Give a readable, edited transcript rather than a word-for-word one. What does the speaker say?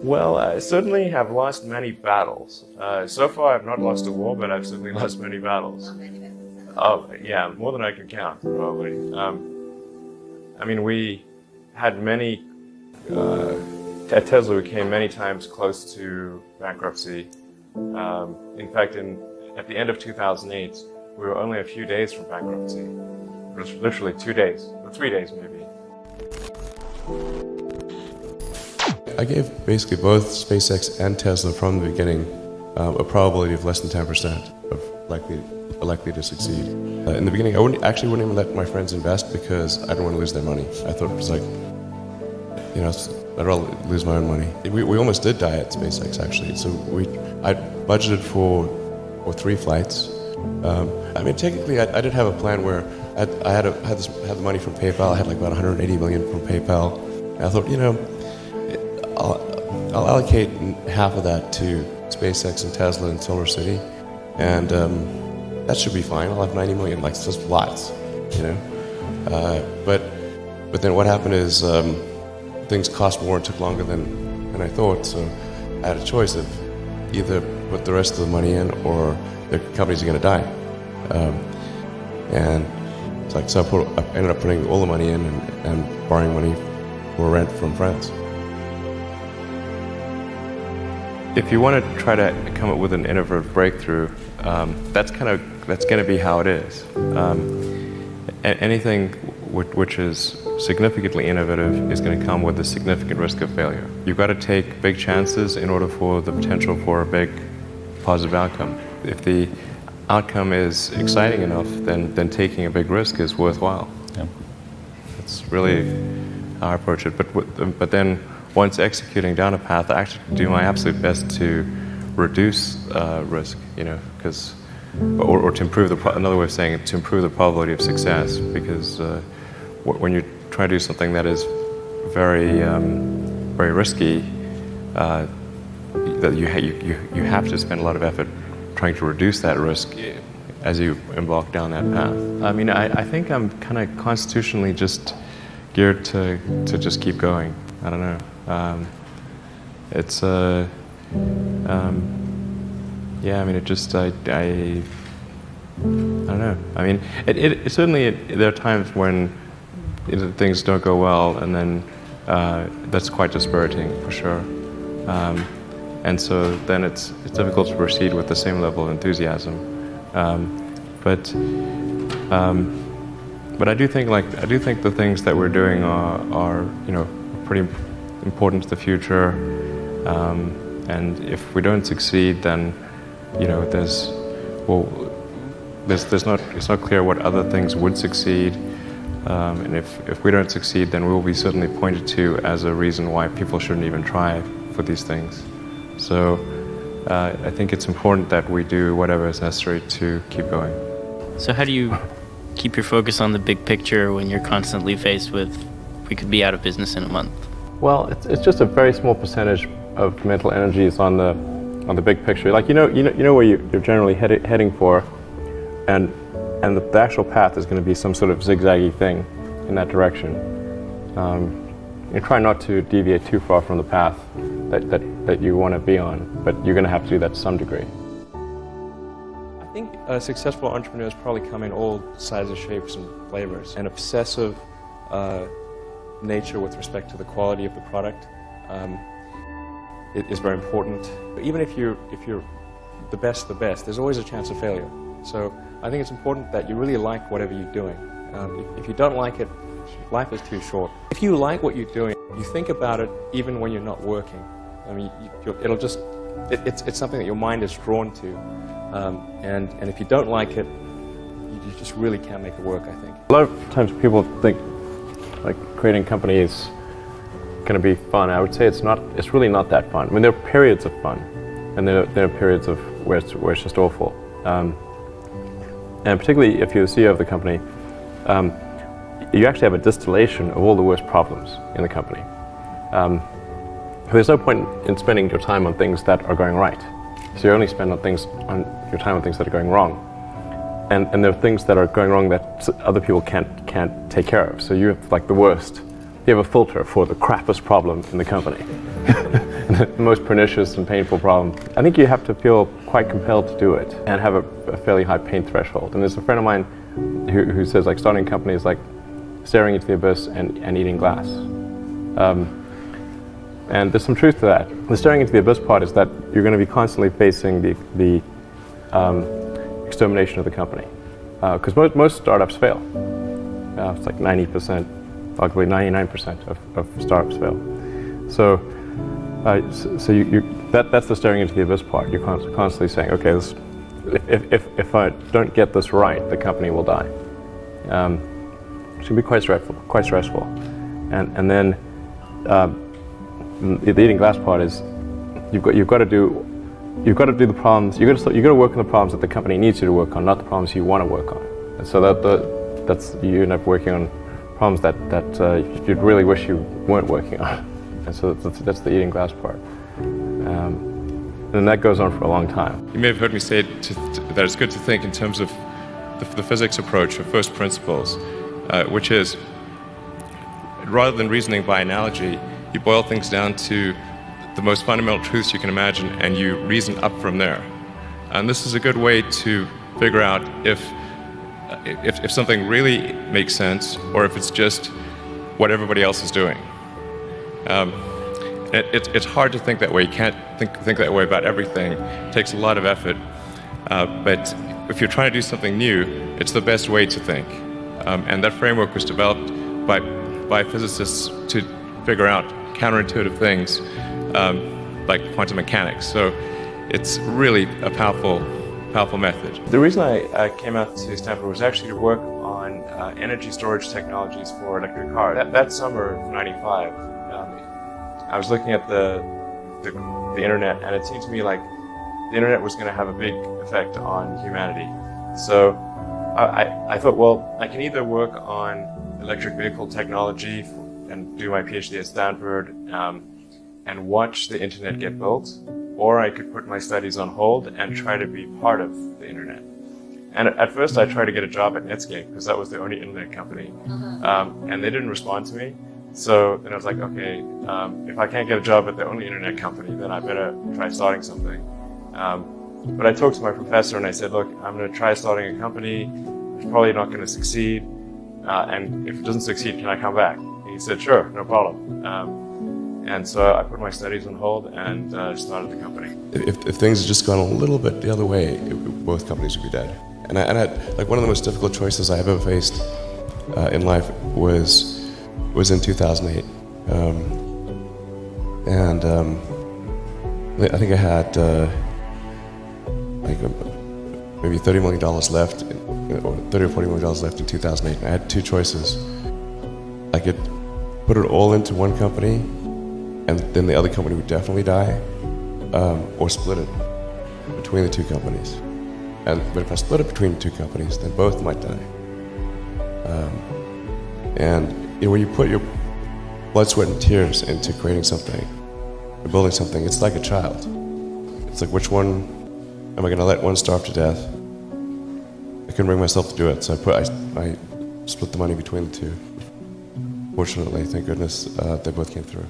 Well, I certainly have lost many battles. So far, I've not lost a war, but I've certainly lost many battles. Oh, yeah, more than I can count, probably. I mean, we had many, at Tesla, we came many times close to bankruptcy. In fact, at the end of 2008, we were only a few days from bankruptcy. It was literally 2 days, or 3 days maybe. I gave basically both SpaceX and Tesla from the beginning a probability of less than 10% of likely to succeed. In the beginning, I wouldn't even let my friends invest because I didn't want to lose their money. I thought it was like, I'd rather lose my own money. We almost did die at SpaceX actually. So I budgeted for 3 flights. I mean, technically, I did have a plan where I had the money from PayPal. I had like about 180 million from PayPal. And I thought, I'll allocate half of that to SpaceX and Tesla and Solar City, and that should be fine. I'll have 90 million, like, it's just lots, But then what happened is things cost more and took longer than I thought. So I had a choice of either put the rest of the money in or the companies are going to die. And it's like, so I ended up putting all the money in and borrowing money for rent from friends. If you want to try to come up with an innovative breakthrough, that's going to be how it is. Anything which is significantly innovative is going to come with a significant risk of failure. You've got to take big chances in order for the potential for a big positive outcome. If the outcome is exciting enough, then taking a big risk is worthwhile. Yeah. That's really how I approach it. But then, once executing down a path, I actually do my absolute best to reduce risk, or to improve another way of saying it, to improve the probability of success. Because when you try to do something that is very, very risky, that you have to spend a lot of effort trying to reduce that risk as you embark down that path. I mean, I think I'm kind of constitutionally just geared to just keep going. I don't know. I mean, it just, I don't know. I mean, it certainly, there are times when things don't go well, and then that's quite dispiriting, for sure. And so then it's difficult to proceed with the same level of enthusiasm. But I do think the things that we're doing are pretty important to the future, and if we don't succeed, then it's not clear what other things would succeed, and if we don't succeed, then we will be certainly pointed to as a reason why people shouldn't even try for these things. So I think it's important that we do whatever is necessary to keep going. So how do you keep your focus on the big picture when you're constantly faced with, we could be out of business in a month? Well, it's just a very small percentage of mental energy is on the big picture. Like you know where you're generally heading for, and the actual path is going to be some sort of zigzaggy thing in that direction. You try not to deviate too far from the path that you want to be on, but you're going to have to do that to some degree. I think successful entrepreneurs probably come in all sizes, shapes, and flavors. An obsessive nature with respect to the quality of the product is very important. Even if you're the best, there's always a chance of failure. So I think it's important that you really like whatever you're doing. If you don't like it, life is too short. If you like what you're doing, you think about it even when you're not working. I mean, it's something that your mind is drawn to. And if you don't like it, you just really can't make it work, I think. A lot of times people think like creating a company is going to be fun. I would say it's not. It's really not that fun. I mean, there are periods of fun, and there are periods of where it's just awful. And particularly if you're the CEO of the company, you actually have a distillation of all the worst problems in the company. There's no point in spending your time on things that are going right. So you only spend your time on things that are going wrong. And there are things that are going wrong that other people can't take care of. So you have like the worst. You have a filter for the crappiest problem in the company. the most pernicious and painful problem, I think you have to feel quite compelled to do it and have a fairly high pain threshold. And there's a friend of mine who says like starting a company is like staring into the abyss and eating glass. And there's some truth to that. The staring into the abyss part is that you're going to be constantly facing the extermination of the company. Because most startups fail. It's like 90%, arguably 99% of startups fail. So that's the staring into the abyss part. You're constantly saying, okay, if I don't get this right, the company will die. It can be quite stressful. And then the eating glass part is you've got to do the problems. You've got to work on the problems that the company needs you to work on, not the problems you want to work on. And so that's you end up working on problems that you'd really wish you weren't working on. And so that's the eating glass part. And that goes on for a long time. You may have heard me say that it's good to think in terms of the physics approach of first principles, which is, rather than reasoning by analogy, you boil things down to the most fundamental truths you can imagine, and you reason up from there. And this is a good way to figure out if something really makes sense, or if it's just what everybody else is doing. It's hard to think that way. You can't think that way about everything. It takes a lot of effort. But if you're trying to do something new, it's the best way to think. And that framework was developed by physicists to figure out counterintuitive things like quantum mechanics. So it's really a powerful method. The reason I came out to Stanford was actually to work on energy storage technologies for electric cars. That summer of '95, I was looking at the internet, and it seemed to me like the internet was going to have a big effect on humanity. So I thought, well, I can either work on electric vehicle technology and do my PhD at Stanford and watch the internet get built, or I could put my studies on hold and try to be part of the internet. And at first I tried to get a job at Netscape because that was the only internet company, and they didn't respond to me. So then I was like, okay, if I can't get a job at the only internet company, then I better try starting something. But I talked to my professor and I said, look, I'm going to try starting a company. It's probably not going to succeed. And if it doesn't succeed, can I come back? And he said, sure, no problem. And so I put my studies on hold and started the company. If things had just gone a little bit the other way, both companies would be dead. And I had, like, one of the most difficult choices I have ever faced in life was in 2008. I think I had maybe $30 million left, or $30 or $40 million left in 2008. And I had two choices. I could put it all into one company, and then the other company would definitely die, or split it between the two companies. But if I split it between the two companies, then both might die. When you put your blood, sweat, and tears into creating something, or building something, it's like a child. It's like, which one am I going to let one starve to death? I couldn't bring myself to do it, so I split the money between the two. Fortunately, thank goodness, they both came through.